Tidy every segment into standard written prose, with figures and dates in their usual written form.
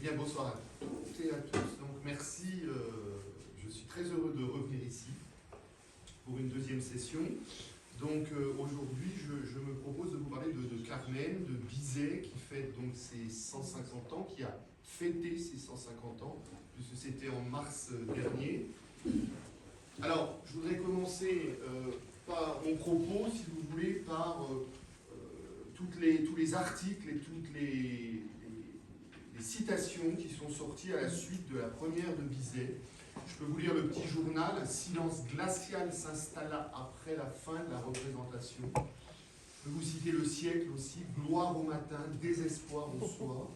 bien, bonsoir à toutes et à tous. Donc, merci. Je suis très heureux de revenir ici pour une deuxième session. Donc, aujourd'hui, je me propose de vous parler de Carmen, de Bizet, qui fête donc ses 150 ans, qui a fêté ses 150 ans, puisque c'était en mars dernier. Alors, je voudrais commencer par mon propos, si vous voulez, par tous les articles et toutes les citations qui sont sorties à la suite de la première de Bizet. Je peux vous lire le petit journal. Un silence glacial s'installa après la fin de la représentation. Je peux vous citer le siècle aussi. Gloire au matin, désespoir au soir.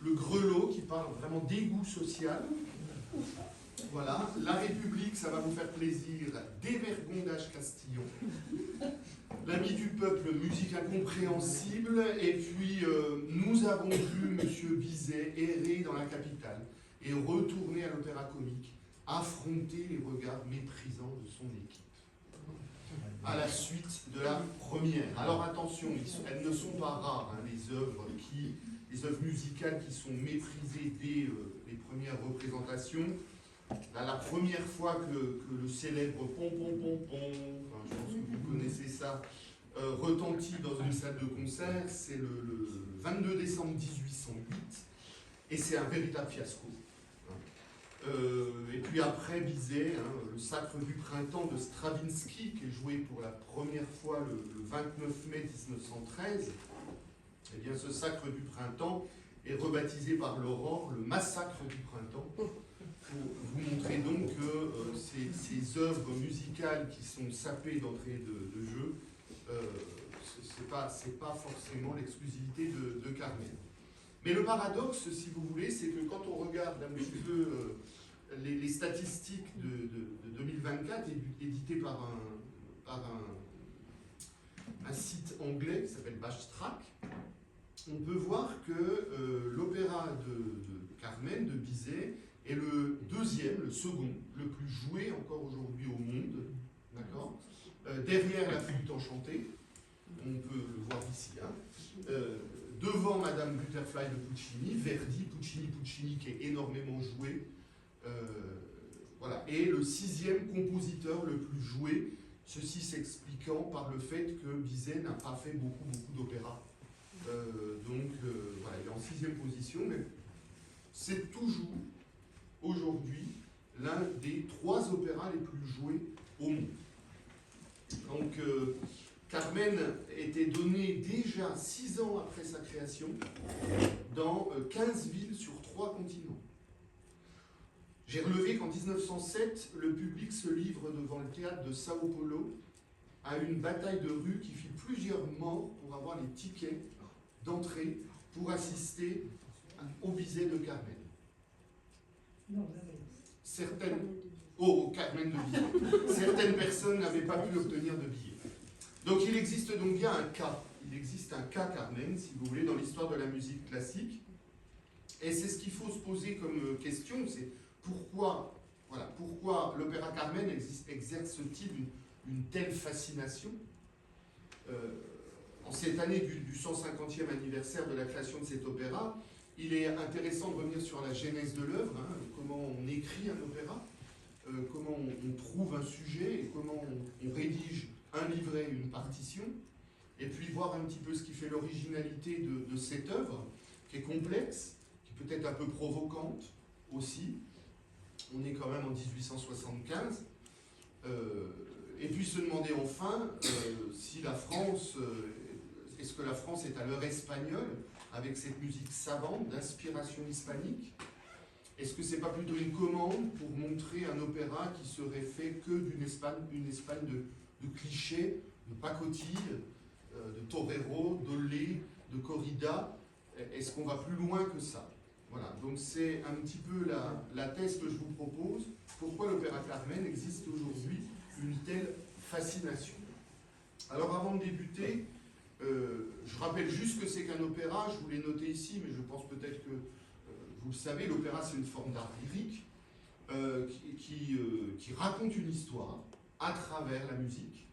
Le grelot qui parle vraiment d'égout social. Voilà. La République, ça va vous faire plaisir. Dévergondage Castillon. L'ami du peuple, musique incompréhensible. Et puis, nous avons vu M. Bizet errer dans la capitale et retourner à l'Opéra Comique, affronter les regards méprisants de son équipe. À la suite de la première. Alors attention, elles ne sont pas rares, hein, les œuvres musicales qui sont méprisées dès les premières représentations. Là, la première fois que le célèbre pom pom pom pom, enfin, je pense que vous connaissez ça, retentit dans une salle de concert, c'est le 22 décembre 1808, et c'est un véritable fiasco. Et puis après Bizet, le Sacre du printemps de Stravinsky, qui est joué pour la première fois le 29 mai 1913, eh bien ce Sacre du printemps est rebaptisé par l'Aurore le Massacre du printemps, pour vous montrer donc que ces œuvres musicales qui sont sapées d'entrée de jeu, c'est pas forcément l'exclusivité de Carmen. Mais le paradoxe, si vous voulez, c'est que quand on regarde un petit peu les statistiques de 2024, éditées par un site anglais qui s'appelle Bashtrack, on peut voir que l'opéra de Carmen, de Bizet, est le second, le plus joué encore aujourd'hui au monde, d'accord, derrière La Flûte enchantée, on peut le voir ici, devant Madame Butterfly de Puccini, Verdi, Puccini qui est énormément joué, voilà, et le 6e compositeur le plus joué, ceci s'expliquant par le fait que Bizet n'a pas fait beaucoup d'opéras. Donc voilà, il est en 6e position, mais c'est toujours aujourd'hui l'un des 3 opéras les plus joués au monde. Donc Carmen était donnée déjà 6 ans après sa création dans 15 villes sur 3 continents. J'ai relevé qu'en 1907, le public se livre devant le théâtre de Sao Paulo à une bataille de rue qui fit plusieurs morts pour avoir les tickets d'entrée pour assister au Bizet de Carmen. Carmen de Bizet. Certaines personnes n'avaient pas pu obtenir de billets. Donc il existe donc bien un cas. Il existe un cas Carmen, si vous voulez, dans l'histoire de la musique classique. Et c'est ce qu'il faut se poser comme question, c'est pourquoi l'opéra Carmen exerce-t-il une telle fascination en cette année du 150e anniversaire de la création de cet opéra. Il est intéressant de revenir sur la genèse de l'œuvre, comment on écrit un opéra, comment on trouve un sujet et comment on rédige un livret, une partition, et puis voir un petit peu ce qui fait l'originalité de cette œuvre, qui est complexe, qui peut être un peu provocante aussi. On est quand même en 1875. Et puis se demander enfin si la France, est-ce que la France est à l'heure espagnole, avec cette musique savante d'inspiration hispanique? Est-ce que c'est pas plutôt une commande pour montrer un opéra qui serait fait que d'une Espagne de clichés, de pacotille, de torero, d'olé, de corrida? Est-ce qu'on va plus loin que ça? Voilà, donc c'est un petit peu la thèse que je vous propose. Pourquoi l'opéra Carmen existe aujourd'hui une telle fascination? Alors avant de débuter, je rappelle juste que c'est qu'un opéra, je vous l'ai noté ici, mais je pense peut-être que vous le savez, l'opéra c'est une forme d'art lyrique qui raconte une histoire à travers la musique,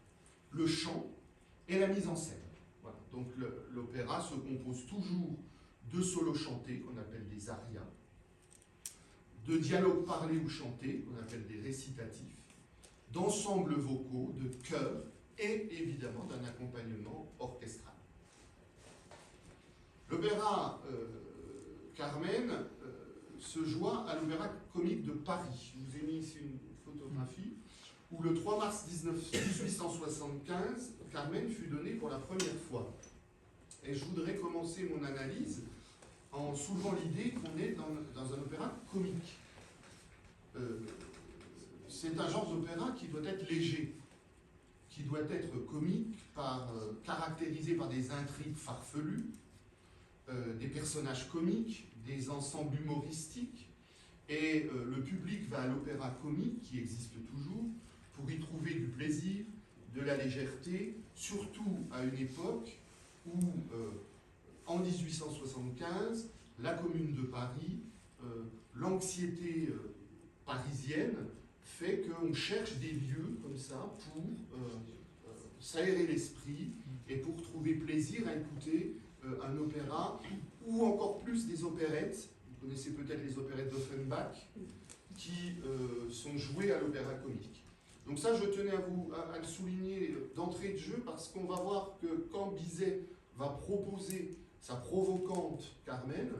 le chant et la mise en scène. Voilà. Donc l'opéra se compose toujours de solos chantés, qu'on appelle des des arias, de dialogues parlés ou chantés, qu'on appelle des récitatifs, d'ensembles vocaux, de chœurs, et évidemment d'un accompagnement orchestral. L'opéra Carmen se joua à l'Opéra Comique de Paris. Je vous ai mis ici une photographie où le 3 mars 1875, Carmen fut donnée pour la première fois. Et je voudrais commencer mon analyse en soulevant l'idée qu'on est dans un opéra comique. C'est un genre d'opéra qui doit être léger, qui doit être comique, caractérisé par des intrigues farfelues, des personnages comiques, des ensembles humoristiques, et le public va à l'opéra comique, qui existe toujours, pour y trouver du plaisir, de la légèreté, surtout à une époque où, en 1875, la Commune de Paris, l'anxiété parisienne fait qu'on cherche des lieux comme ça pour s'aérer l'esprit et pour trouver plaisir à écouter un opéra, ou encore plus des opérettes. Vous connaissez peut-être les opérettes d'Offenbach, qui sont jouées à l'opéra comique. Donc ça, je tenais à le souligner d'entrée de jeu, parce qu'on va voir que quand Bizet va proposer sa provocante Carmen,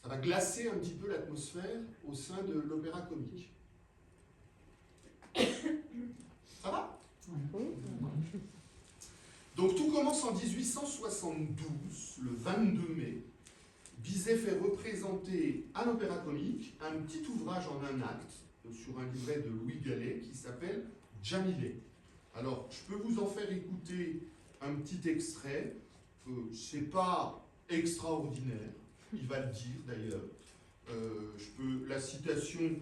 ça va glacer un petit peu l'atmosphère au sein de l'opéra comique. Ça va ? Donc tout commence en 1872, le 22 mai. Bizet fait représenter à l'opéra comique un petit ouvrage en un acte sur un livret de Louis Gallet qui s'appelle Jamilé. Alors, je peux vous en faire écouter un petit extrait. C'est pas extraordinaire, il va le dire d'ailleurs. La citation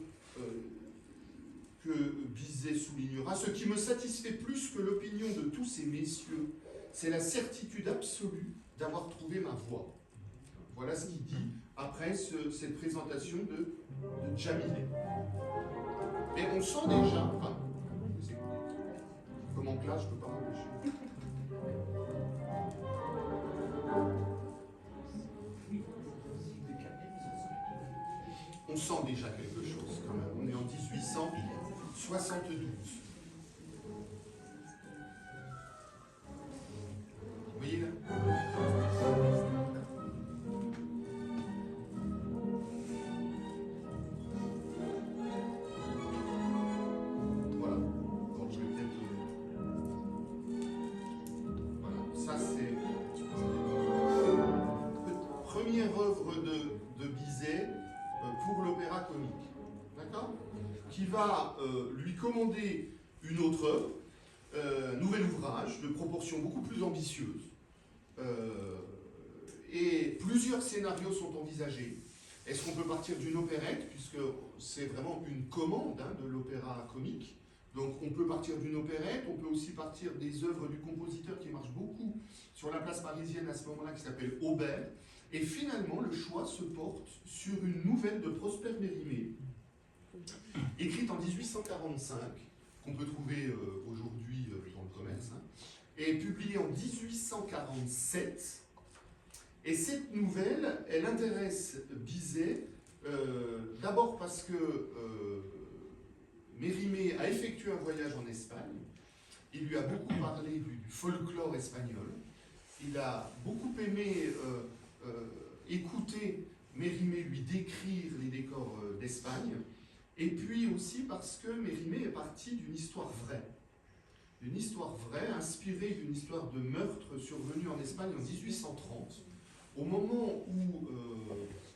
que Bizet soulignera. Ce qui me satisfait plus que l'opinion de tous ces messieurs, c'est la certitude absolue d'avoir trouvé ma voie. Voilà ce qu'il dit après cette présentation de Jamilé. Et on sent déjà, enfin, comme en classe, je ne peux pas m'empêcher. On sent déjà quelque chose quand même. On est en 1872. Vous voyez là ? Voilà. Donc je vais peut-être... Voilà. Ça c'est... Première œuvre de Bizet pour l'opéra comique. D'accord ? Qui va lui commander une autre œuvre, nouvel ouvrage de proportions beaucoup plus ambitieuses. Et plusieurs scénarios sont envisagés. Est-ce qu'on peut partir d'une opérette, puisque c'est vraiment une commande de l'opéra comique. Donc on peut partir d'une opérette, on peut aussi partir des œuvres du compositeur qui marche beaucoup sur la place parisienne à ce moment-là, qui s'appelle Aubert. Et finalement, le choix se porte sur une nouvelle de Prosper Mérimée, écrite en 1845, qu'on peut trouver aujourd'hui dans le commerce, et publiée en 1847. Et cette nouvelle, elle intéresse Bizet, d'abord parce que Mérimée a effectué un voyage en Espagne, il lui a beaucoup parlé du folklore espagnol, il a beaucoup aimé écouter Mérimée lui décrire les décors d'Espagne, et puis aussi parce que Mérimée est parti d'une histoire vraie, inspirée d'une histoire de meurtre survenue en Espagne en 1830, au moment où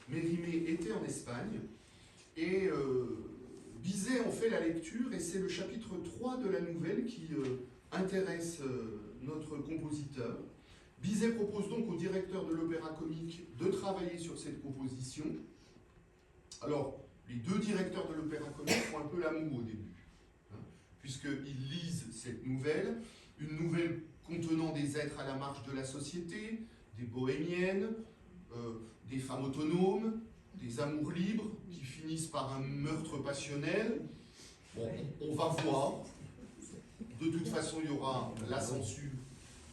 Mérimée était en Espagne, et Bizet en fait la lecture, et c'est le chapitre 3 de la nouvelle qui intéresse notre compositeur. Bizet propose donc au directeur de l'opéra comique de travailler sur cette composition. Alors, les deux directeurs de l'opéra comique font un peu la moue au début, puisqu'ils lisent cette nouvelle, une nouvelle contenant des êtres à la marge de la société, des bohémiennes, des femmes autonomes, des amours libres qui finissent par un meurtre passionnel. Bon, on va voir. De toute façon, il y aura la censure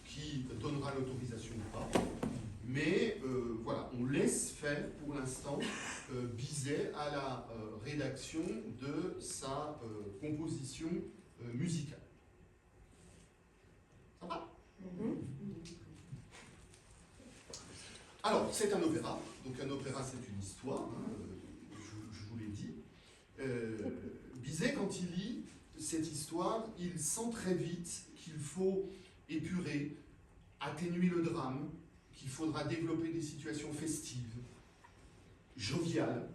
qui donnera l'autorisation ou pas. Mais voilà, on laisse faire pour l'instant Bizet à la rédaction de sa composition musicale. Ça va? Alors, c'est un opéra. Donc un opéra, c'est une histoire, hein, je vous l'ai dit. Bizet, quand il lit cette histoire, il sent très vite qu'il faut épurer, atténuer le drame, qu'il faudra développer des situations festives, joviales.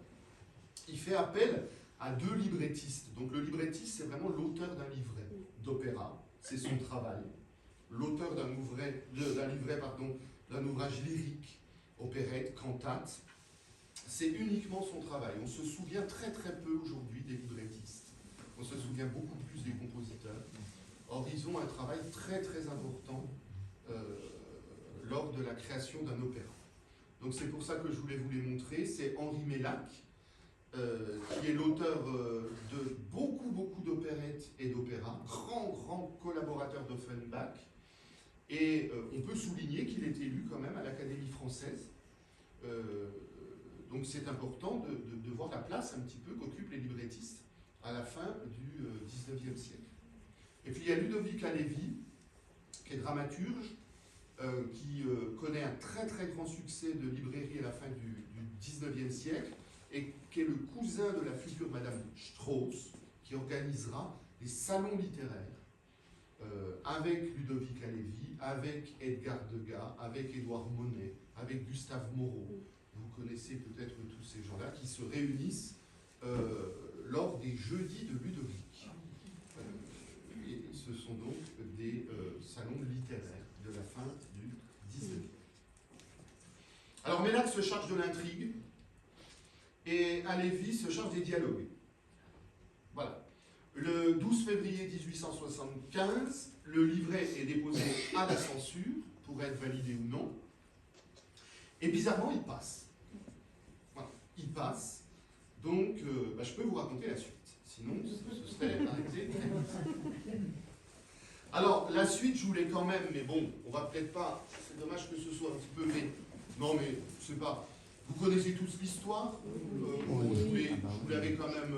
Il fait appel à deux librettistes. Donc le librettiste, c'est vraiment l'auteur d'un livret d'opéra, c'est son travail. L'auteur d'un ouvrage lyrique, opérette, cantate, c'est uniquement son travail. On se souvient très très peu aujourd'hui des librettistes. On se souvient beaucoup plus des compositeurs. Or, ils ont un travail très très important lors de la création d'un opéra. Donc c'est pour ça que je voulais vous les montrer. C'est Henri Mellac, qui est l'auteur de beaucoup d'opérettes et d'opéras, grand collaborateur d'Offenbach. Et on peut souligner qu'il est élu quand même à l'Académie française. Donc c'est important de voir la place un petit peu qu'occupent les librettistes à la fin du XIXe siècle. Et puis il y a Ludovic Halévy, qui est dramaturge, qui connaît un très grand succès de librairie à la fin du XIXe siècle, et qui est le cousin de la future Madame Strauss, qui organisera des salons littéraires avec Ludovic Halévy, avec Edgar Degas, avec Édouard Monet, avec Gustave Moreau. Vous connaissez peut-être tous ces gens-là qui se réunissent lors des jeudis de Ludovic. Et ce sont donc des salons littéraires de la fin du XIXe. Alors Mellac se charge de l'intrigue et Halévy se charge des dialogues. Voilà. Le 12 février 1875, le livret est déposé à la censure pour être validé ou non. Et bizarrement, il passe. Voilà, il passe. Donc, je peux vous raconter la suite. Sinon, ce serait arrêté très vite. Alors, la suite, je voulais quand même, mais bon, on va peut-être pas, c'est dommage que ce soit un petit peu, mais non, mais je sais pas. Vous connaissez tous l'histoire. Je vous l'avais quand même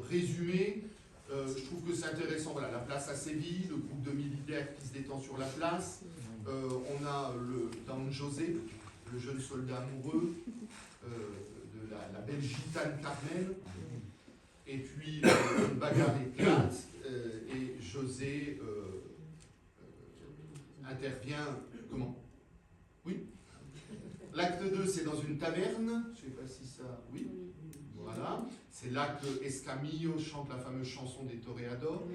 résumé. Je trouve que c'est intéressant. Voilà, la place à Séville, le groupe de militaires qui se détend sur la place. On a le Don José, le jeune soldat amoureux de la belle gitane Carmen. Et puis une bagarre éclate et José intervient. Comment? Oui. L'acte 2, c'est dans une taverne. Je ne sais pas si ça. Oui. Voilà. C'est là que Escamillo chante la fameuse chanson des Toreadors.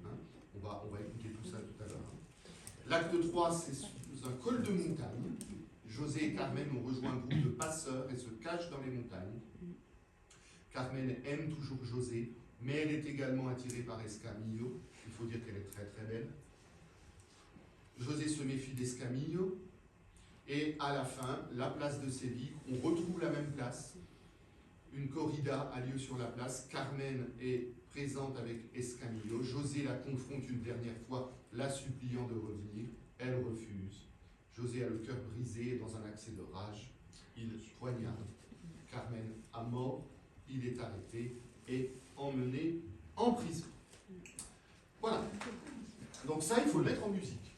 Hein, on va écouter tout ça tout à l'heure. L'acte 3, c'est sous un col de montagne. José et Carmen ont rejoint un groupe de passeurs et se cachent dans les montagnes. Carmen aime toujours José, mais elle est également attirée par Escamillo. Il faut dire qu'elle est très très belle. José se méfie d'Escamillo. Et à la fin, la place de Séville, on retrouve la même place. Une corrida a lieu sur la place. Carmen est présente avec Escamillo. José la confronte une dernière fois, la suppliant de revenir. Elle refuse. José a le cœur brisé et dans un accès de rage, il poignarde Carmen à mort. Il est arrêté et emmené en prison. Voilà. Donc ça, il faut le mettre en musique.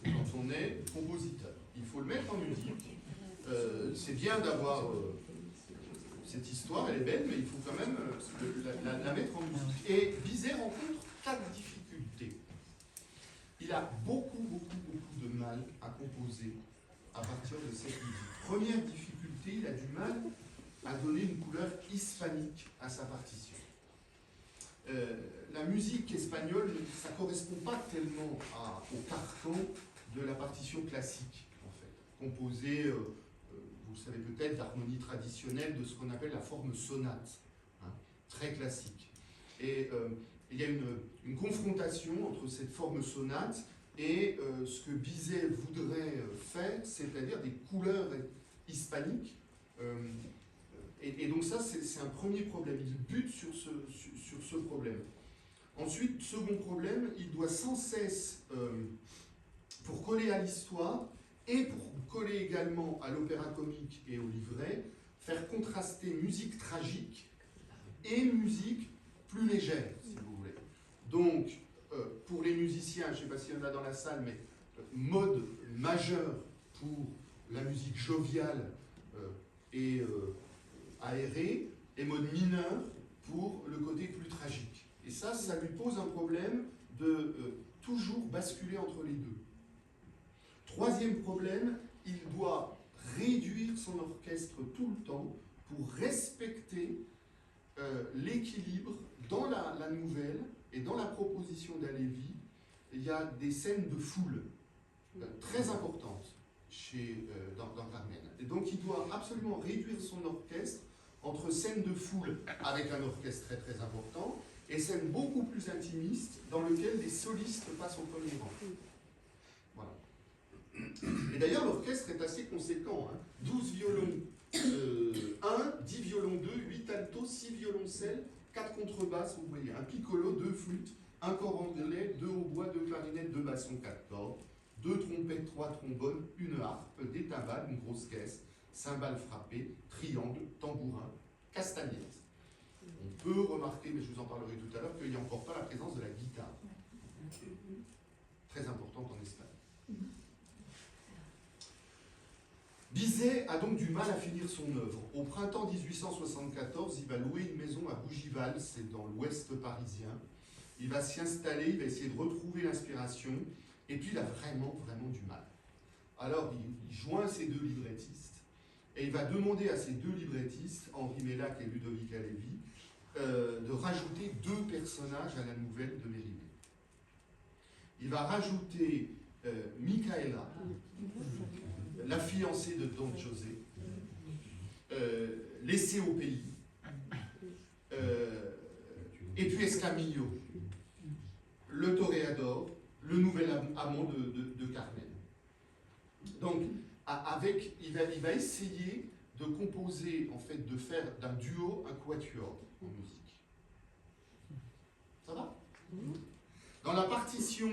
Quand on est compositeur, il faut le mettre en musique. C'est bien d'avoir cette histoire, elle est belle, mais il faut quand même la mettre en musique. Et Bizet rencontre 4 difficultés. Il a beaucoup de mal à composer à partir de cette musique. Première difficulté, il a du mal à donner une couleur hispanique à sa partition. La musique espagnole, ça ne correspond pas tellement au carcan de la partition classique, en fait, composée, vous le savez peut-être, d'harmonie traditionnelle de ce qu'on appelle la forme sonate, hein, très classique. Et il y a une confrontation entre cette forme sonate et ce que Bizet voudrait faire, c'est-à-dire des couleurs hispaniques. Et donc ça, c'est un premier problème. Il bute sur ce problème. Ensuite, second problème, il doit sans cesse, pour coller à l'histoire, et pour coller également à l'opéra comique et au livret, faire contraster musique tragique et musique plus légère, si vous voulez. Donc, pour les musiciens, je ne sais pas s'il y en a dans la salle, mais mode majeur pour la musique joviale et aérée, et mode mineur pour le côté plus tragique. Et ça lui pose un problème de toujours basculer entre les deux. Troisième problème, il doit réduire son orchestre tout le temps pour respecter l'équilibre dans la nouvelle et dans la proposition d'Halévy. Il y a des scènes de foule très importantes dans Carmen. Et donc il doit absolument réduire son orchestre entre scènes de foule avec un orchestre très très important et scènes beaucoup plus intimistes dans lesquelles les solistes passent au premier rang. Voilà. Et d'ailleurs l'orchestre est assez conséquent, hein. 12 violons 1, 10 violons 2, 8 altos, 6 violoncelles, 4 contrebasses, vous voyez, un piccolo, 2 flûtes, un cor anglais, 2 hautbois, 2 clarinettes, 2 bassons, 4 cordes, 2 trompettes, 3 trombones, une harpe, des timbales, une grosse caisse, cymbales frappées, triangle, tambourin, castagnette. On peut remarquer, mais je vous en parlerai tout à l'heure, qu'il n'y a encore pas la présence de la guitare. Très importante en Espagne. Bizet a donc du mal à finir son œuvre. Au printemps 1874, il va louer une maison à Bougival, c'est dans l'ouest parisien. Il va s'y installer, il va essayer de retrouver l'inspiration, et puis il a vraiment, vraiment du mal. Alors il joint ses deux librettistes, et il va demander à ces deux librettistes, Henri Mellac et Ludovic Halévy, de rajouter 2 personnages à la nouvelle de Mérimée. Il va rajouter Micaela, la fiancée de Don José, laissée au pays, et puis Escamillo, le toréador, le nouvel amant de Carmen. Donc, il va essayer de composer, en fait, de faire d'un duo un quatuor en musique. Ça va? Dans la partition,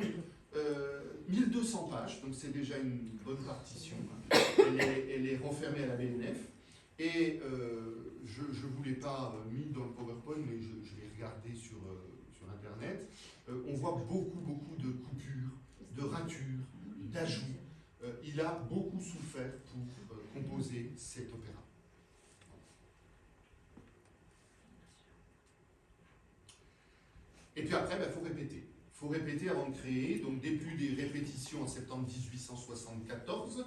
1200 pages, donc c'est déjà une bonne partition. Elle est renfermée à la BNF. Et je ne vous l'ai pas mis dans le PowerPoint, mais je l'ai regardé sur Internet. On voit beaucoup de coupures, de ratures, d'ajouts. Il a beaucoup souffert pour composer cet opéra. Et puis après, il faut répéter. Il faut répéter avant de créer. Donc début des répétitions en septembre 1874,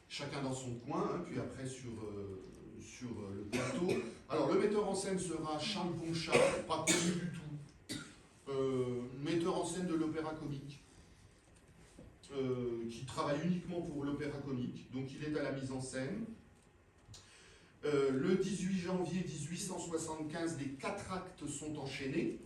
chacun dans son coin, hein, puis après sur le plateau. Alors le metteur en scène sera Charles Ponchard, pas connu du tout, metteur en scène de l'opéra comique, qui travaille uniquement pour l'opéra comique, donc il est à la mise en scène. Le 18 janvier 1875, les 4 actes sont enchaînés.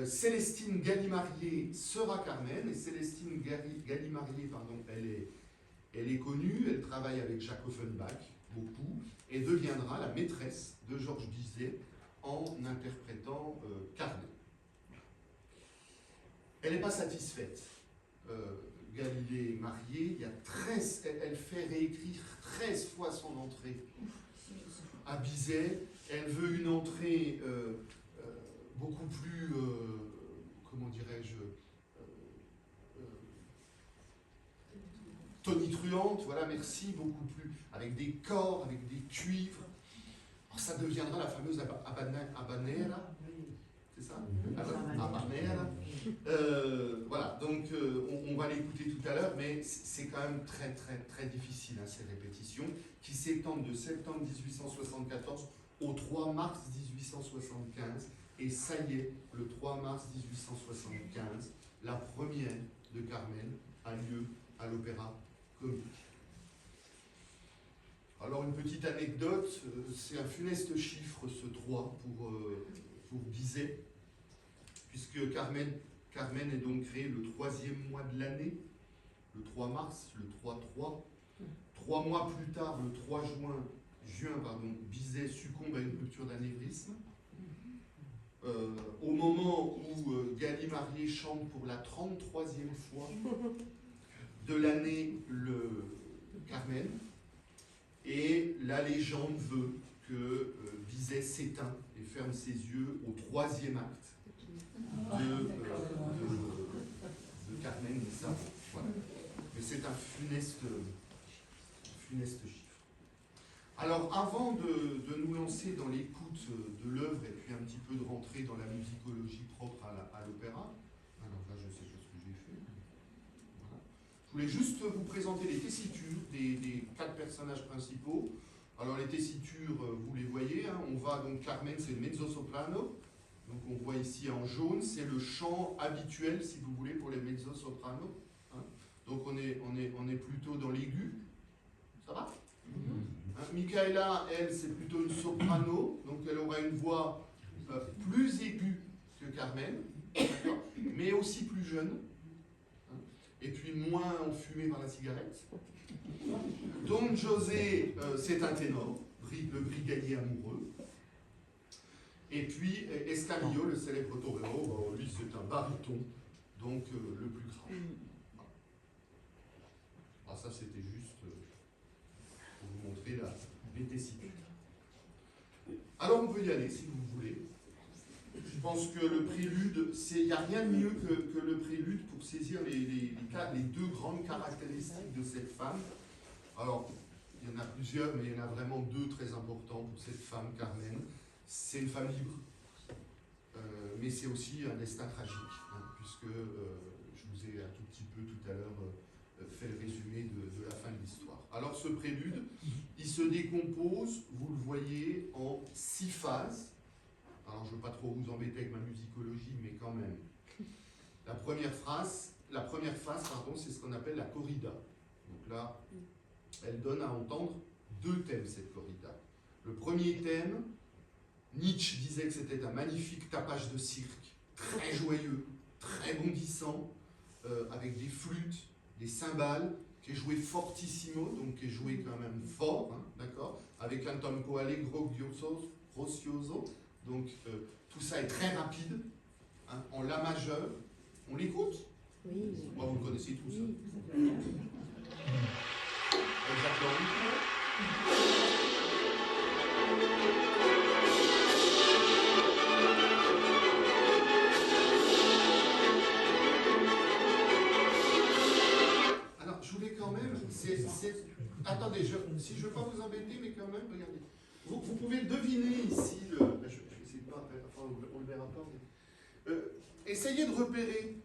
Célestine Gallimarié sera Carmen, et Célestine Gallimarié, pardon, elle est connue, elle travaille avec Jacques Offenbach, beaucoup, et deviendra la maîtresse de Georges Bizet en interprétant Carmen. Elle n'est pas satisfaite. Galilée mariée, il y a 13, elle fait réécrire 13 fois son entrée à Bizet. Elle veut une entrée beaucoup plus, comment dirais-je, tonitruante, voilà, merci, beaucoup plus, avec des corps, avec des cuivres. Alors, ça deviendra la fameuse habanera, c'est ça? Habanera. Voilà, donc on va l'écouter tout à l'heure, mais c'est quand même très difficile, hein, ces répétitions, qui s'étendent de septembre 1874 au 3 mars 1875. Et ça y est, le 3 mars 1875, la première de Carmen a lieu à l'opéra comique. Alors une petite anecdote, c'est un funeste chiffre ce 3 pour Bizet, puisque Carmen est donc créée le 3e mois de l'année, le 3 mars, le 3-3. 3 mois plus tard, le 3 juin, Bizet succombe à une rupture d'anévrisme. Au moment où Gallimarié chante pour la 33e fois de l'année le Carmen, et la légende veut que Bizet s'éteint et ferme ses yeux au 3e acte de Carmen et Savoie. Voilà. Mais c'est un funeste chiffre. Alors, avant de nous lancer dans l'écoute de l'œuvre et puis un petit peu de rentrer dans la musicologie propre à l'opéra, alors là, je ne sais pas ce que j'ai fait. Voilà. Je voulais juste vous présenter les tessitures des 4 personnages principaux. Alors, les tessitures, vous les voyez, hein, on va donc, Carmen, c'est le mezzo-soprano. Donc, on voit ici en jaune, c'est le chant habituel, si vous voulez, pour les mezzo-sopranos. Hein. Donc, on est plutôt dans l'aigu. Ça va? Michaela, elle, c'est plutôt une soprano, donc elle aura une voix plus aiguë que Carmen, mais aussi plus jeune, hein, et puis moins enfumée par la cigarette. Don José, c'est un ténor, le brigadier amoureux. Et puis Escamillo, le célèbre torero, lui c'est un baryton, donc le plus grave. Voilà. Ah, ça c'était juste pour vous montrer les tessitures. Alors on peut y aller si vous voulez. Je pense que le prélude, il n'y a rien de mieux que le prélude pour saisir les 2 grandes caractéristiques de cette femme. Alors, il y en a plusieurs, mais il y en a vraiment 2 très importants pour cette femme, Carmen. C'est une femme libre, mais c'est aussi un destin tragique, hein, puisque je vous ai un tout petit peu tout à l'heure fait le résumé de la fin de l'histoire. Alors ce prélude, il se décompose, vous le voyez, en 6 phases. Alors je ne veux pas trop vous embêter avec ma musicologie, mais quand même. La première phase, c'est ce qu'on appelle la corrida. Donc là, elle donne à entendre 2 thèmes, cette corrida. Le premier thème, Nietzsche disait que c'était un magnifique tapage de cirque, très joyeux, très bondissant, avec des flûtes, des cymbales, qui est joué fortissimo, donc qui est joué quand même fort, hein, d'accord, avec un tempo allegro gracioso, donc tout ça est très rapide, hein, en la majeur. On l'écoute? Oui. Bon, vous le connaissez tous. Oui. Alors, je voulais quand même... Attendez, si je ne veux pas vous embêter, mais quand même, regardez. Vous pouvez le deviner ici, je ne sais pas, enfin, on ne le verra pas, mais... essayez de repérer.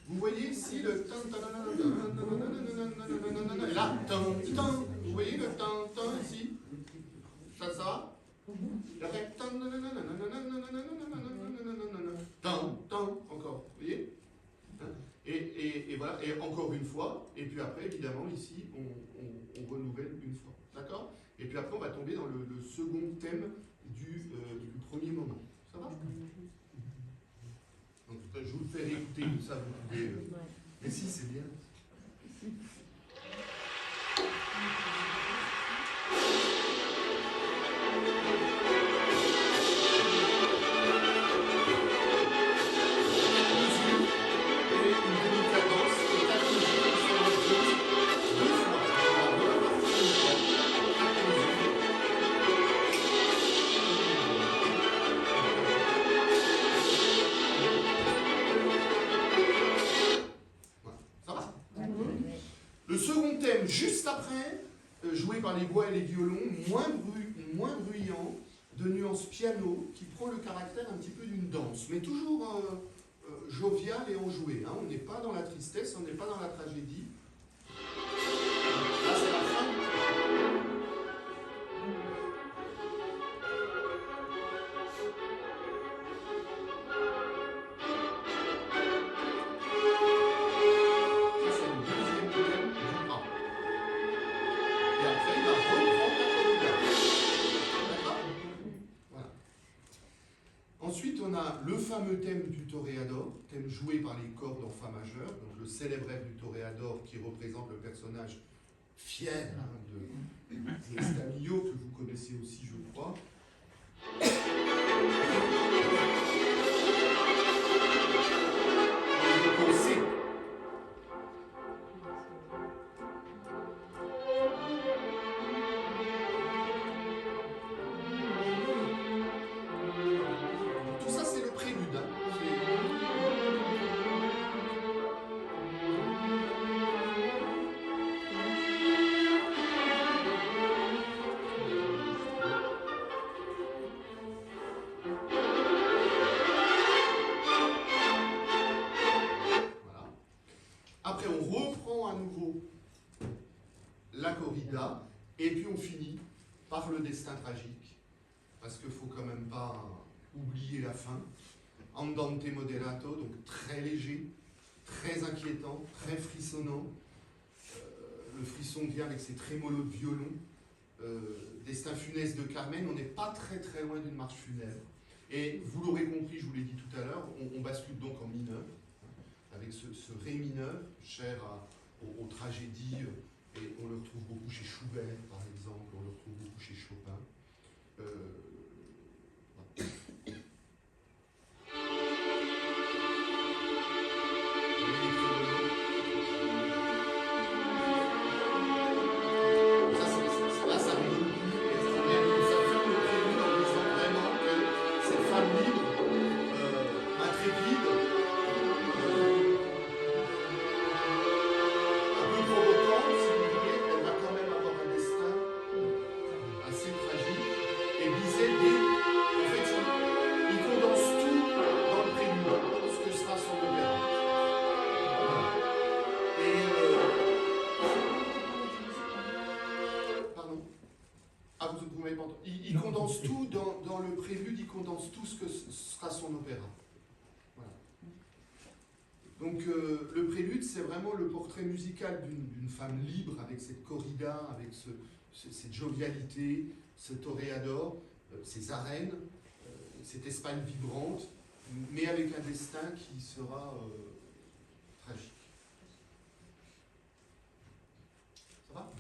Vous voyez ici le tan, et là, vous voyez le tan ici, ça, et après, encore, vous voyez, et voilà, et encore une fois, et puis après, évidemment, ici, on renouvelle une fois, d'accord? Et puis après, on va tomber dans le second thème du premier moment, ça va? Donc, je vous le fais écouter, comme ça vous pouvez. Mais si, c'est bien. Juste après, joué par les bois et les violons, moins bruyant, de nuances piano, qui prend le caractère un petit peu d'une danse, mais toujours jovial et enjoué. Hein. On n'est pas dans la tristesse, on n'est pas dans la tragédie. Là, c'est la fin. Le fameux thème du toréador, thème joué par les cordes en fa majeur, donc le célèbre air du toréador qui représente le personnage fier de Escamillo, que vous connaissez aussi, je crois. Et puis on finit par le destin tragique, parce qu'il ne faut quand même pas oublier la fin. Andante moderato, donc très léger, très inquiétant, très frissonnant. Le frisson vient avec ses trémolos de violon. Destin funeste de Carmen, on n'est pas très très loin d'une marche funèbre. Et vous l'aurez compris, je vous l'ai dit tout à l'heure, on bascule donc en mineur, avec ce ré mineur, cher aux tragédies, et on le retrouve beaucoup chez Schubert, par exemple, on le retrouve beaucoup chez Chopin. Il condense tout dans le prélude, il condense tout ce que sera son opéra. Voilà. Donc le prélude, c'est vraiment le portrait musical d'une femme libre, avec cette corrida, avec cette jovialité, ce toréador, ces arènes, cette Espagne vibrante, mais avec un destin qui sera tragique. Ça va ?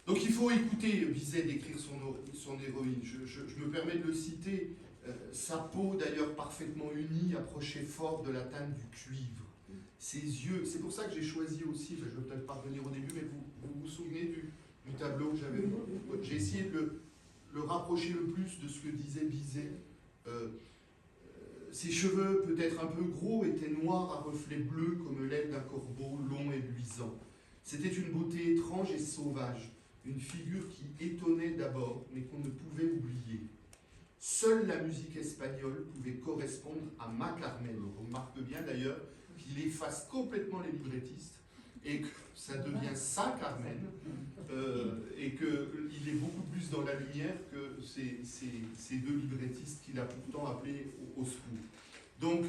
Donc il faut écouter Bizet décrire son héroïne. Je me permets de le citer. Sa peau, d'ailleurs parfaitement unie, approchait fort de la teinte du cuivre. Ses yeux, c'est pour ça que j'ai choisi aussi, je ne vais peut-être pas revenir au début, mais vous vous souvenez du tableau que j'avais. J'ai essayé de le rapprocher le plus de ce que disait Bizet. Ses cheveux, peut-être un peu gros, étaient noirs à reflets bleus comme l'aile d'un corbeau, long et luisant. C'était une beauté étrange et sauvage. Une figure qui étonnait d'abord, mais qu'on ne pouvait oublier. Seule la musique espagnole pouvait correspondre à ma Carmen. On remarque bien d'ailleurs qu'il efface complètement les librettistes et que ça devient sa Carmen et qu'il est beaucoup plus dans la lumière que ces deux librettistes qu'il a pourtant appelés au secours. Donc,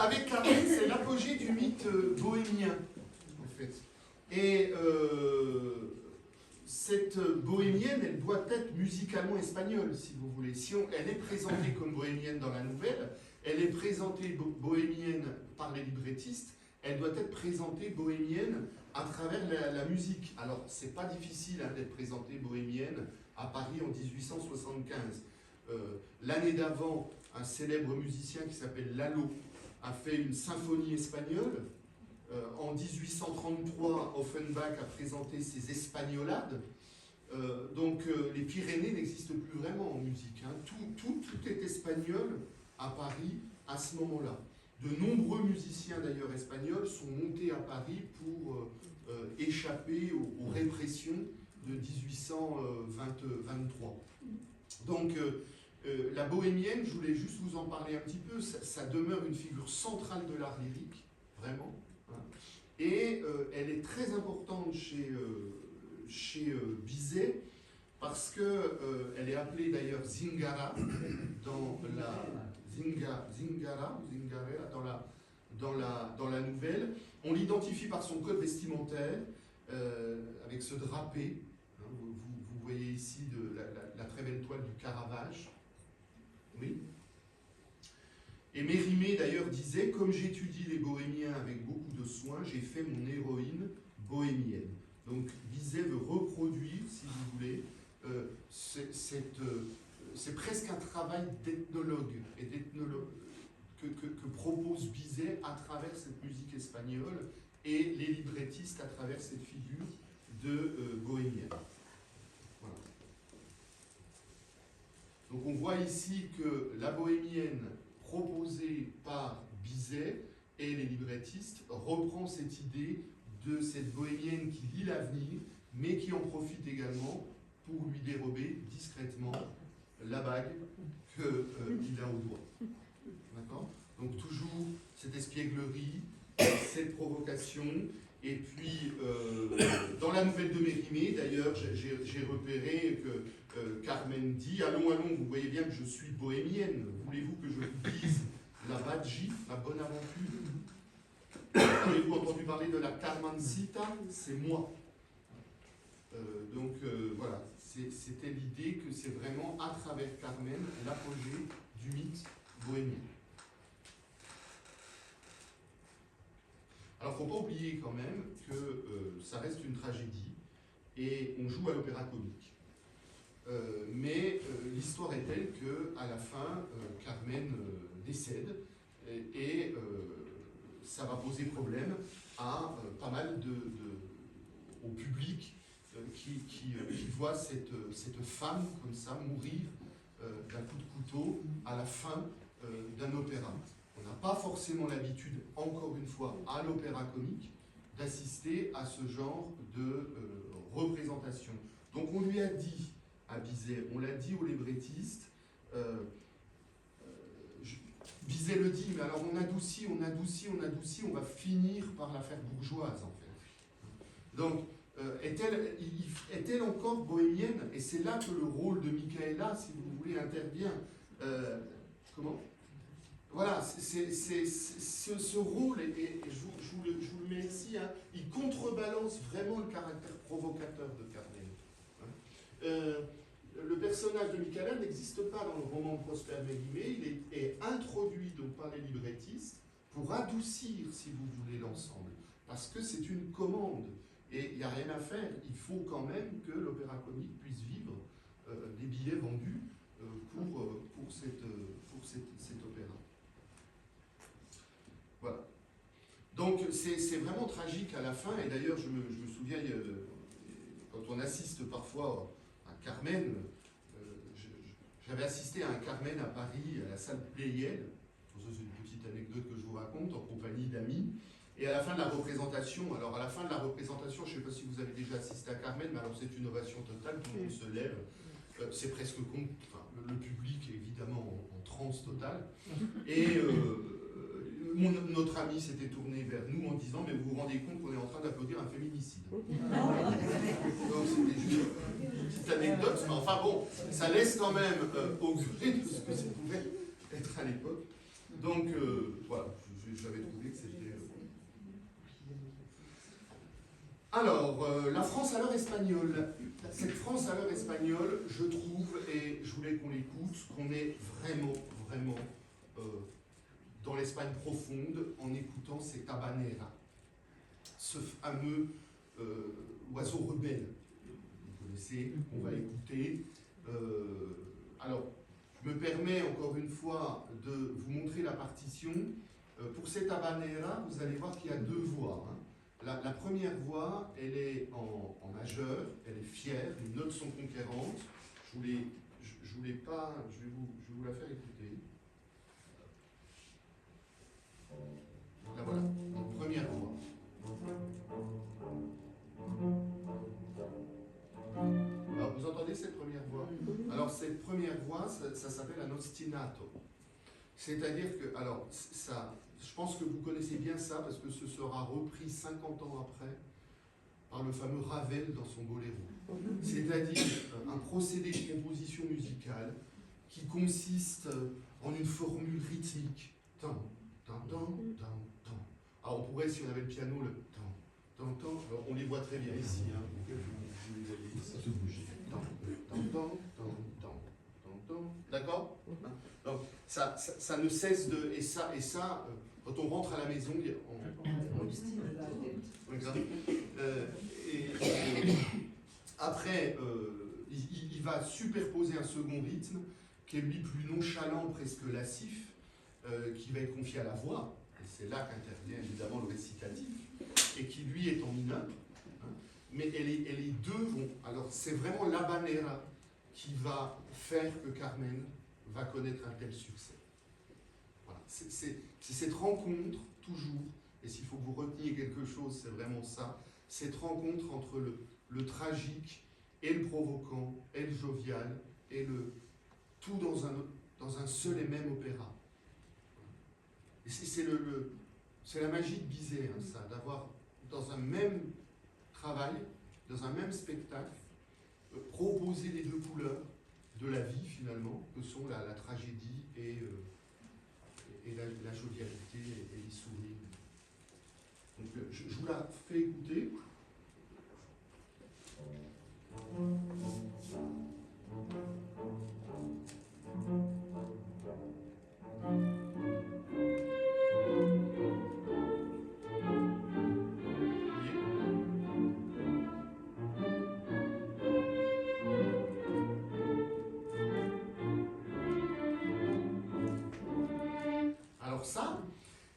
avec Carmen, c'est l'apogée du mythe bohémien, en fait. Et cette bohémienne, elle doit être musicalement espagnole, si vous voulez. Si elle est présentée comme bohémienne dans la nouvelle, elle est présentée bohémienne par les librettistes, elle doit être présentée bohémienne à travers la musique. Alors, c'est pas difficile d'être présentée bohémienne à Paris en 1875. L'année d'avant, un célèbre musicien qui s'appelle Lalo a fait une symphonie espagnole. En 1833, Offenbach a présenté ses Espagnolades. Donc les Pyrénées n'existent plus vraiment en musique. Hein. Tout est espagnol à Paris à ce moment-là. De nombreux musiciens d'ailleurs espagnols sont montés à Paris pour échapper aux répressions de 1823. Donc la bohémienne, je voulais juste vous en parler un petit peu, ça demeure une figure centrale de l'art lyrique, vraiment. Hein. Et elle est très importante chez Bizet, parce qu'elle est appelée d'ailleurs Zingara dans la nouvelle. On l'identifie par son code vestimentaire, avec ce drapé. Hein, vous voyez ici la très belle toile du Caravage. Oui. Et Mérimée d'ailleurs disait, comme j'étudie les bohémiens avec beaucoup de soin, j'ai fait mon héroïne bohémienne. Donc Bizet veut reproduire, si vous voulez, c'est presque un travail d'ethnologue et que propose Bizet à travers cette musique espagnole et les librettistes à travers cette figure de bohémienne. Voilà. Donc on voit ici que la bohémienne proposée par Bizet et les librettistes reprend cette idée de cette bohémienne qui lit l'avenir, mais qui en profite également pour lui dérober discrètement la bague qu'il a au doigt. D'accord ? Donc toujours cette espièglerie, cette provocation, et puis dans la nouvelle de Mérimée, d'ailleurs, j'ai repéré que Carmen dit « Allons, allons, vous voyez bien que je suis bohémienne, voulez-vous que je vous dise la Badji, la bonne aventure ?» Avez-vous entendu parler de la Carmencita? C'est moi. Voilà, c'était l'idée que c'est vraiment à travers Carmen l'apogée du mythe bohémien. Alors, il ne faut pas oublier quand même que ça reste une tragédie et on joue à l'opéra comique. Mais l'histoire est telle qu'à la fin, Carmen décède et ça va poser problème à pas mal au public qui voit cette femme comme ça mourir d'un coup de couteau à la fin d'un opéra. On n'a pas forcément l'habitude, encore une fois, à l'opéra comique, d'assister à ce genre de représentation. Donc on lui a dit à Bizet, on l'a dit aux librettistes, Bizet le dit, mais alors on adoucit, on va finir par la faire bourgeoise en fait. Donc, est-elle encore bohémienne? Et c'est là que le rôle de Michaela, si vous voulez, intervient. Comment? Voilà, ce rôle, et je vous le mets ici, hein, il contrebalance vraiment le caractère provocateur de Carmen. Le personnage de Michaela n'existe pas dans le roman de Prosper Mérimée, il est introduit donc par les librettistes pour adoucir, si vous voulez, l'ensemble, parce que c'est une commande, et il n'y a rien à faire, il faut quand même que l'opéra comique puisse vivre des billets vendus pour cet opéra. Voilà. Donc c'est vraiment tragique à la fin, et d'ailleurs je me souviens, quand on assiste parfois à Carmen, j'avais assisté à un Carmen à Paris, à la salle Pleyel, c'est une petite anecdote que je vous raconte, en compagnie d'amis, et à la fin de la représentation, je ne sais pas si vous avez déjà assisté à Carmen, mais alors c'est une ovation totale, tout le monde se lève, c'est presque le public est évidemment en transe totale, et notre ami s'était tourné vers nous en disant « Mais vous vous rendez compte qu'on est en train d'applaudir un féminicide ?» Donc c'était juste une petite anecdote, mais enfin bon, ça laisse quand même augurer de ce que ça pouvait être à l'époque. Donc voilà, j'avais trouvé que c'était... Alors, la France à l'heure espagnole. Cette France à l'heure espagnole, je trouve, et je voulais qu'on l'écoute, qu'on est vraiment, vraiment dans l'Espagne profonde en écoutant cette habanera, ce fameux oiseau rebelle. Vous connaissez, on va écouter. Alors, je me permets encore une fois de vous montrer la partition. Pour cette habanera, vous allez voir qu'il y a deux voix. Hein. La première voix, elle est en majeur, elle est fière, les notes sont conquérantes. Je vais vous la faire écouter. La voilà, en première voix. Alors, vous entendez cette première voix? Alors, cette première voix, ça s'appelle un ostinato. C'est-à-dire que, alors, ça, je pense que vous connaissez bien ça, parce que ce sera repris 50 ans après par le fameux Ravel dans son Boléro. C'est-à-dire un procédé de composition musicale qui consiste en une formule rythmique. Tant, tant, tant, tant, tant. Alors, on pourrait, si on avait le piano, le tant, tant, tant. Alors, on les voit très bien ici. Hein, vous les voyez, ça se bouge. Tant, tant, tant, tant, tant, tant, tant. D'accord? Donc, ça ne cesse de... Et ça, quand on rentre à la maison, après, il va superposer un second rythme qui est lui plus nonchalant, presque lascif, qui va être confié à la voix. Et c'est là qu'intervient évidemment le récitatif, et qui lui est en mineur. Hein, mais les deux vont... Alors, c'est vraiment l'habanera qui va faire que Carmen va connaître un tel succès. Voilà. c'est cette rencontre, toujours, et s'il faut que vous reteniez quelque chose, c'est vraiment ça, cette rencontre entre le tragique et le provoquant, et le jovial, et tout dans un seul et même opéra. Et c'est la magie de Bizet, hein, ça, d'avoir dans un même travail, dans un même spectacle, proposer les deux couleurs de la vie finalement, que sont la tragédie et la jovialité et les sourires. Donc je vous la fais écouter. Alors ça,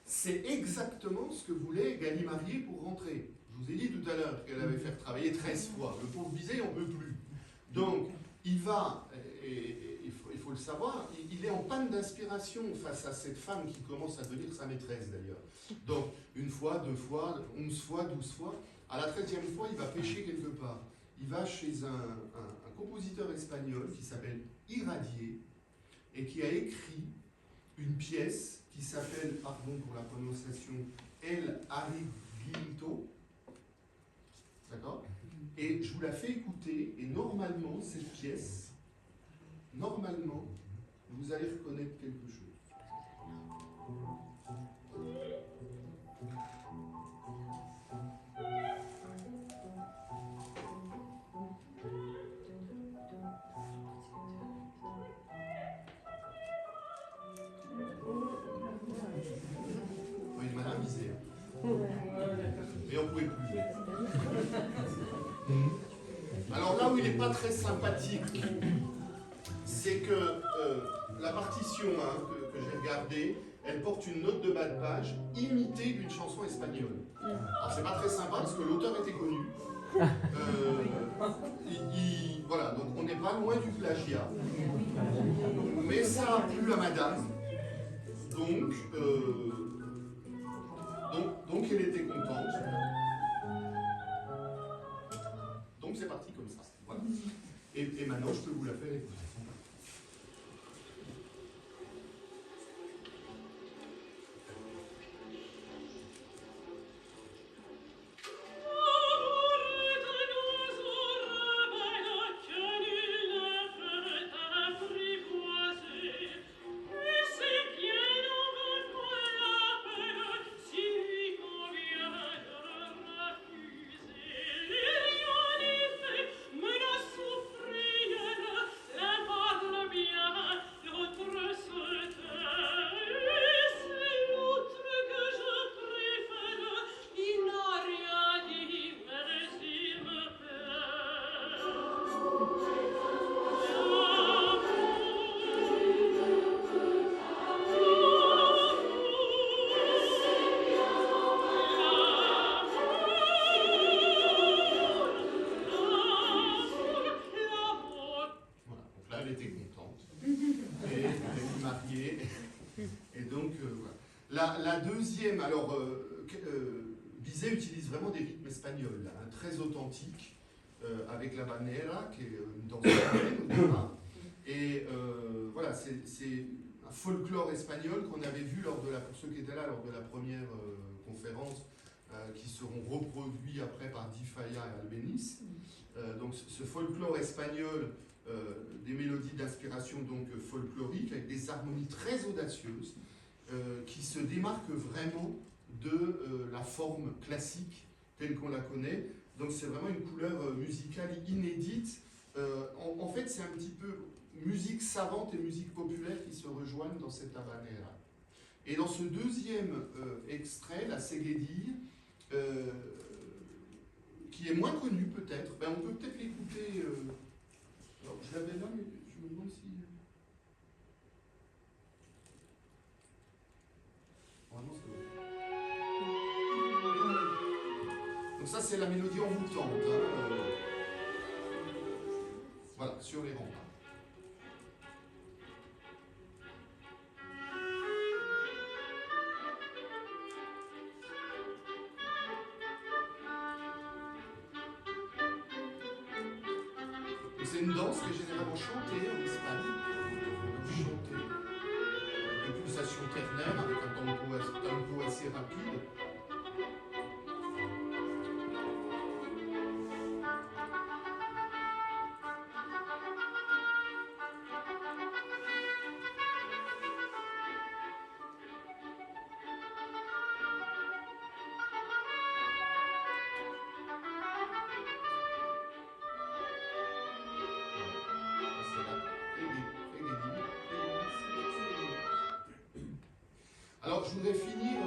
c'est exactement ce que voulait Gallimard pour rentrer. Je vous ai dit tout à l'heure qu'elle avait fait travailler 13 fois. Le pauvre Bizet, on ne peut plus. Donc, il va, et il faut le savoir, il est en panne d'inspiration face à cette femme qui commence à devenir sa maîtresse d'ailleurs. Donc, une fois, 2 fois, 11 fois, 12 fois. À la 13e fois, il va pêcher quelque part. Il va chez un compositeur espagnol qui s'appelle Iradier et qui a écrit une pièce qui s'appelle, pardon pour la prononciation, El Arriguito. D'accord? Et je vous la fais écouter, et normalement, cette pièce, normalement, vous allez reconnaître quelque chose. Oui, Madame Bizet. Et on ne pouvait plus. Alors là où il n'est pas très sympathique, c'est que la partition que j'ai regardée, elle porte une note de bas de page imitée d'une chanson espagnole. Alors c'est pas très sympa parce que l'auteur était connu. Voilà, donc on n'est pas loin du plagiat. Mais ça a plu à madame. Donc elle était contente. Donc c'est parti comme ça. Voilà. Et maintenant je peux vous la faire écouter. La deuxième, alors, Bizet utilise vraiment des rythmes espagnols, là, hein, très authentiques, avec la banera, qui est une danse africaine au départ. Et voilà, c'est un folklore espagnol qu'on avait vu pour ceux qui étaient là lors de la première conférence, qui seront reproduits après par Di Falla et Albéniz. Donc ce folklore espagnol, des mélodies d'inspiration donc folklorique, avec des harmonies très audacieuses, qui se démarque vraiment de la forme classique telle qu'on la connaît. Donc c'est vraiment une couleur musicale inédite. En fait, c'est un petit peu musique savante et musique populaire qui se rejoignent dans cette habanera. Et dans ce deuxième extrait, la Seguedille, qui est moins connu peut-être, ben, on peut peut-être l'écouter. Alors je l'avais là, mais je me demande si... Donc ça c'est la mélodie envoûtante, hein, voilà, sur les remparts. C'est une danse qui est généralement chantée en Espagne. Chantée. De pulsations ternaires avec un tempo assez rapide. Alors, je voudrais finir.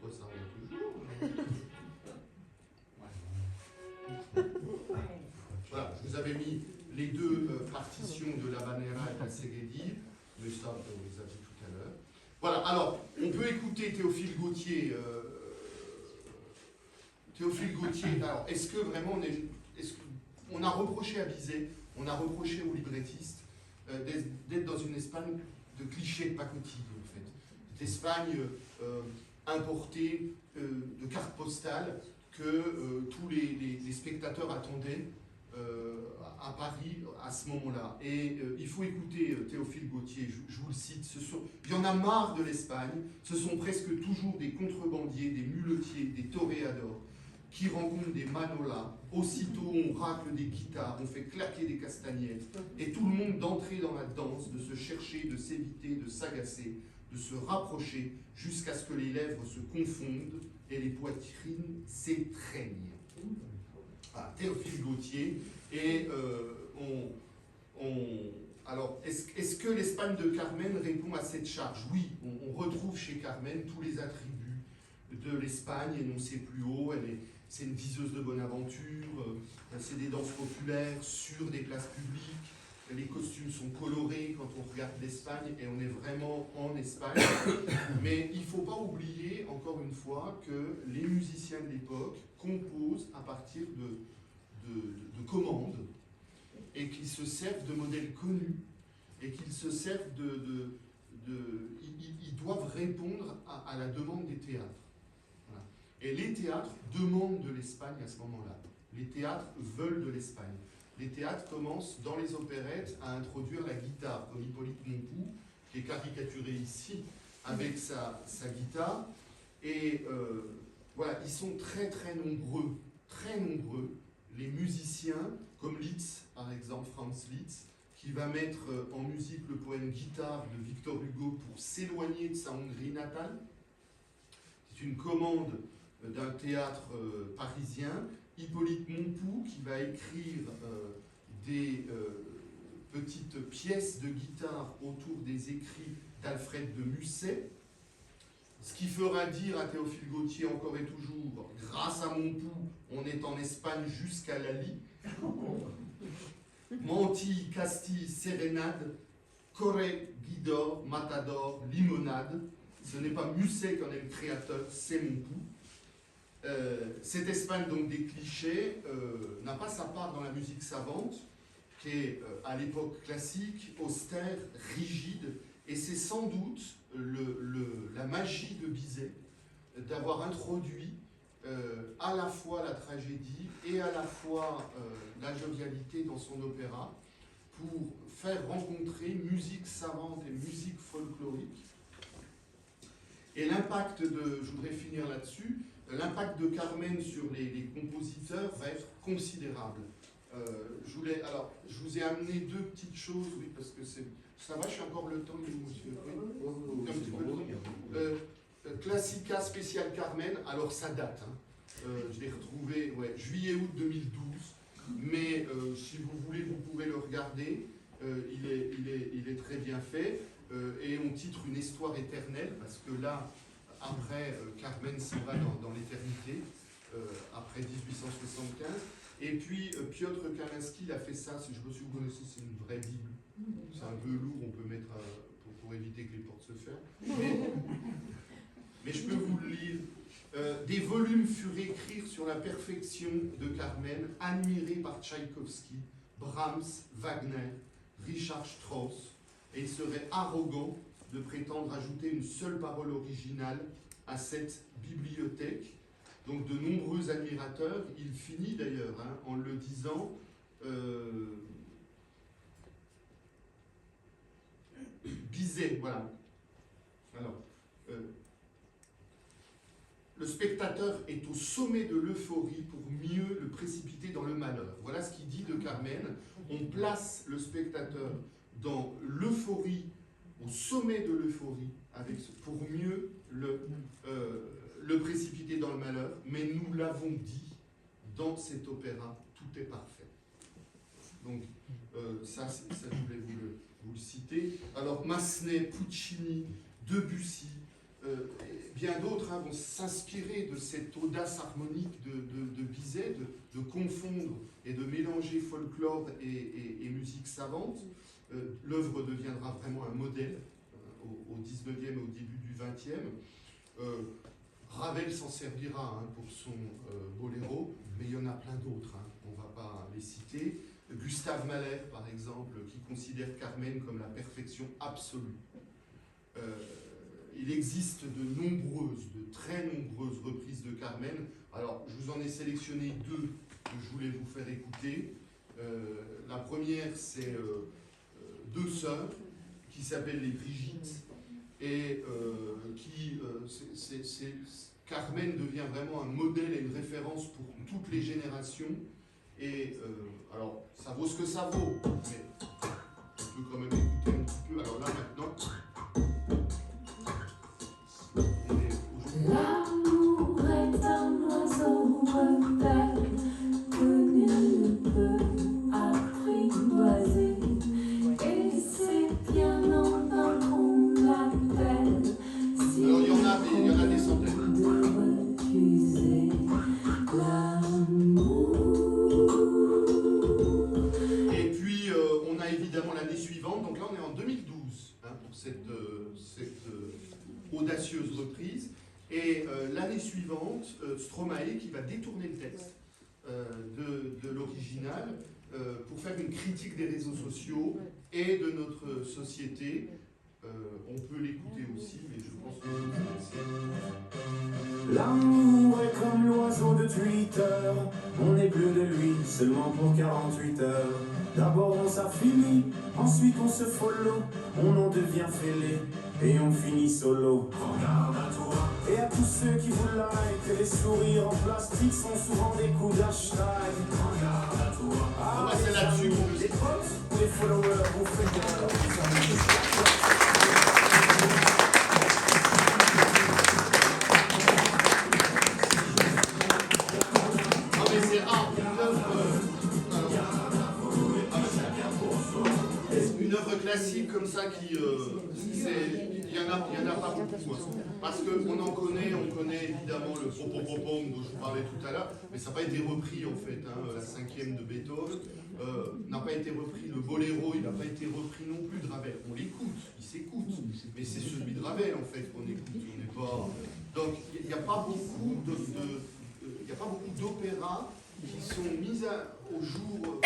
Pourquoi ça revient toujours? Voilà, je vous avais mis les deux partitions de l'Habanera et de la Seguedille, mais ça, on les a vu tout à l'heure. Voilà, alors, on peut écouter Théophile Gautier. Théophile Gautier, alors, est-ce que vraiment on a reproché à Bizet, on a reproché aux librettistes d'être dans une Espagne de clichés de pacotille, en fait. Cette Espagne importée de cartes postales que tous les spectateurs attendaient à Paris à ce moment-là. Et il faut écouter Théophile Gautier, je vous le cite, il y en a marre de l'Espagne, ce sont presque toujours des contrebandiers, des muletiers, des toréadors qui rencontrent des manolas. Aussitôt on racle des guitares, on fait claquer des castagnettes, et tout le monde d'entrer dans la danse, de se chercher, de s'éviter, de s'agacer, de se rapprocher, jusqu'à ce que les lèvres se confondent et les poitrines s'étreignent. Voilà, Théophile Gautier. Et alors, est-ce que l'Espagne de Carmen répond à cette charge? Oui, on retrouve chez Carmen tous les attributs de l'Espagne énoncés plus haut. C'est une diseuse de bonne aventure, c'est des danses populaires sur des places publiques, les costumes sont colorés quand on regarde l'Espagne, et on est vraiment en Espagne. Mais il ne faut pas oublier, encore une fois, que les musiciens de l'époque composent à partir de commandes, et qu'ils se servent de modèles connus, et qu'ils se servent ils doivent répondre à la demande des théâtres. Voilà. Et les théâtres demandent de l'Espagne à ce moment-là. Les théâtres veulent de l'Espagne. Les théâtres commencent, dans les opérettes, à introduire la guitare, comme Hippolyte Montpoux, qui est caricaturé ici, avec sa guitare. Et voilà, ils sont très nombreux, les musiciens, comme Liszt, par exemple, Franz Liszt, qui va mettre en musique le poème Guitare de Victor Hugo pour s'éloigner de sa Hongrie natale. C'est une commande d'un théâtre parisien. Hippolyte Montpoux, qui va écrire des petites pièces de guitare autour des écrits d'Alfred de Musset, ce qui fera dire à Théophile Gautier encore et toujours, grâce à Montpoux, on est en Espagne jusqu'à Lali. Mantille, Castille, Sérénade, Corée, Guidor, Matador, Limonade. Ce n'est pas Musset qui en est le créateur, c'est Montpoux. Cette Espagne donc des clichés n'a pas sa part dans la musique savante, qui est à l'époque classique, austère, rigide, et c'est sans doute la magie de Bizet d'avoir introduit à la fois la tragédie et à la fois la jovialité dans son opéra, pour faire rencontrer musique savante et musique folklorique. Et l'impact je voudrais finir là-dessus, l'impact de Carmen sur les compositeurs va être considérable. Je vous ai amené deux petites choses, oui, parce que ça va, je suis encore le temps, monsieur. Oui, un petit peu le temps. Classica spécial Carmen, alors ça date, hein. Je l'ai retrouvé juillet-août 2012, mais si vous voulez, vous pouvez le regarder, il est très bien fait, et on titre Une histoire éternelle, parce que là, après, Carmen s'en va dans l'éternité, après 1875. Et puis, Piotr Kaminski, il a fait ça, si je me suis connaissé, c'est une vraie Bible. C'est un peu lourd, on peut mettre pour éviter que les portes se ferment. Mais je peux vous le lire. Des volumes furent écrits sur la perfection de Carmen, admirés par Tchaïkovski, Brahms, Wagner, Richard Strauss, et il serait arrogant de prétendre ajouter une seule parole originale à cette bibliothèque. Donc de nombreux admirateurs, il finit d'ailleurs en le disant Bizet, voilà. Alors, le spectateur est au sommet de l'euphorie pour mieux le précipiter dans le malheur. Voilà ce qu'il dit de Carmen. On place le spectateur dans l'euphorie, au sommet de l'euphorie, pour mieux le précipiter dans le malheur. Mais nous l'avons dit, dans cet opéra, tout est parfait. Donc, ça je voulais vous le citer. Alors, Massenet, Puccini, Debussy, bien d'autres vont s'inspirer de cette audace harmonique de Bizet, de confondre et de mélanger folklore et musique savante. L'œuvre deviendra vraiment un modèle au 19e et au début du 20e. Ravel s'en servira pour son boléro, mais il y en a plein d'autres, on ne va pas les citer. Gustave Mahler, par exemple, qui considère Carmen comme la perfection absolue. Il existe de très nombreuses reprises de Carmen. Alors, je vous en ai sélectionné deux que je voulais vous faire écouter. La première, c'est deux sœurs qui s'appellent les Brigitte et Carmen devient vraiment un modèle et une référence pour toutes les générations. Et alors, ça vaut ce que ça vaut, mais on peut quand même écouter un petit peu. Alors là, maintenant, l'amour est un oiseau rebelle que nul ne peut apprivoiser. Et c'est bien en vain qu'on l'appelle. Si alors, il y en a des centaines. De refuser l'amour. Et puis, on a évidemment l'année suivante, donc là on est en 2012 pour cette audacieuse reprise. Et l'année suivante, Stromae qui va détourner le texte de l'original pour faire une critique des réseaux sociaux et de notre société. On peut l'écouter aussi, mais je pense que vous connaissez. L'amour est comme l'oiseau de Twitter. On n'est plus de lui seulement pour 48 heures. D'abord on s'affinit, ensuite on se follow. On en devient fêlé et on finit solo. Regarde à toi. Et à tous ceux qui vous like, les sourires en plastique sont souvent des coups d'hashtag. Regarde à toi. On va passer là-dessus. Les potes, les followers, vous faites une œuvre classique comme ça il y en a pas beaucoup, parce qu'on en connaît, on connaît évidemment le popopopom dont je vous parlais tout à l'heure, mais ça n'a pas été repris en fait, la cinquième de Beethoven n'a pas été repris, le boléro il n'a pas été repris non plus de Ravel, on l'écoute, il s'écoute, mais c'est celui de Ravel en fait qu'on écoute, on n'est pas... Donc il n'y a pas beaucoup d'opéras qui sont mis au jour.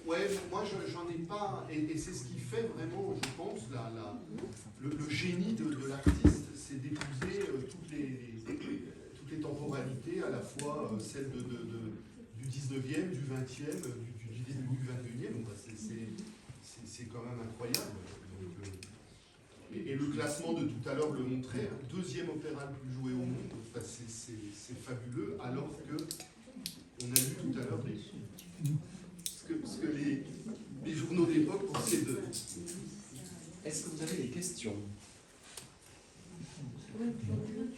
Ouais, moi j'en ai pas, et c'est ce qui fait vraiment, je pense, le génie de l'artiste, c'est d'épouser toutes les temporalités, à la fois celles du 19e, du 20e, du début du 21e, donc, c'est quand même incroyable. Donc, et le classement de tout à l'heure le montrait, deuxième opéra le plus joué au monde, enfin, c'est fabuleux, alors que on a vu tout à l'heure ce que les journaux d'époque pensaient de... Est-ce que vous avez des questions ?